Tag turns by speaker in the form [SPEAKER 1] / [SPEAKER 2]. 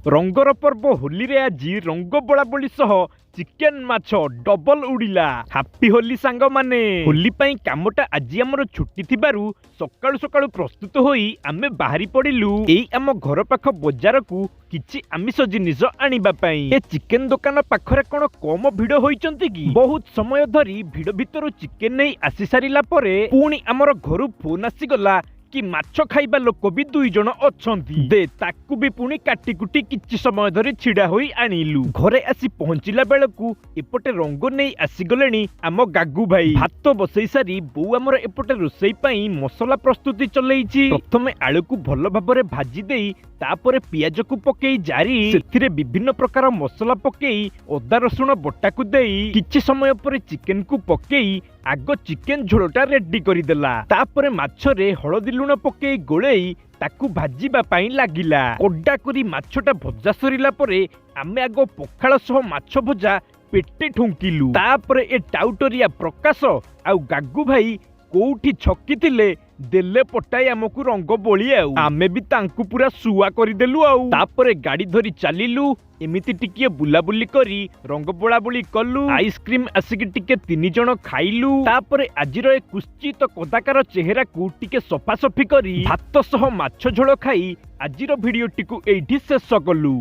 [SPEAKER 1] रंगर पर्व होली रे आज रंग बोलाबोली सह चिकेन माछ डबल उड़िला। हापी होली सांग माने। होली पाई कामटा आज आमर छुट्टी थिबारु सकाळु सकाळु प्रस्तुत होई आमे बाहरी पड़िलु एई आम घर पाख बजार को किछि आमिष जिनिस आनिबा पाई। ए चिकेन दुकान पाखरे कोन कम भिड़ होइचंती कि बहुत समय धरी भिड़ भितरु चिकेन नै आसी सारिला परे पुणी आमर घरु फोन आसी गला कि माछ खाइबा लोक भी 2 जण अछंती दे ताकू भी पुणी काटी कुटी किछि समय धरी छिड़ा होई आनिलु। घरे आसी पहुंचिला बेलकू एपटे रंग नै आसी गलेनी आम गागू भाई। भात बसई सारी बो हमर एपटे रोसई पाई मसला प्रस्तुति चलैछि। प्रथमे आलू को भल भाबरे भाजी देई तापरे पियाज को पकेई जारी सेथिरे विभिन्न प्रकार मसला पकेई अदा रसुण बटा को देई किछि समय परे चिकेन को पकेई आग चिकेन झोलटा रेडी करी देला। तापरे माछरे हळदी लुण पकेई गोळेई ताकू भाजीबा पाई लागिला। कोड्डा करी माछटा भजा सरिला परे आमे आग पखाळ सह माछ भजा पेटे ठुंकिलु। तापरे ए टाउटरिया प्रकाश आउ गागू भाई कोउठी छकी थिले देले पटाई आमकु रंग बोली आउ आमे भी तांकु पूरा सुआ करी देलु। आउ तापरे गाड़ी धरी चलिलु एमिति टिके बुलाबुली करी रंग बोला बोली कलु। आइसक्रीम आसिक टिके 3 जण खाइलु। तापरे आजिर ए कुश्चित कदाकार चेहरा को टिके सफा सफी करी भात सह माछ झोल खाई आजिर भिडियोटी को एठी शेष कलु।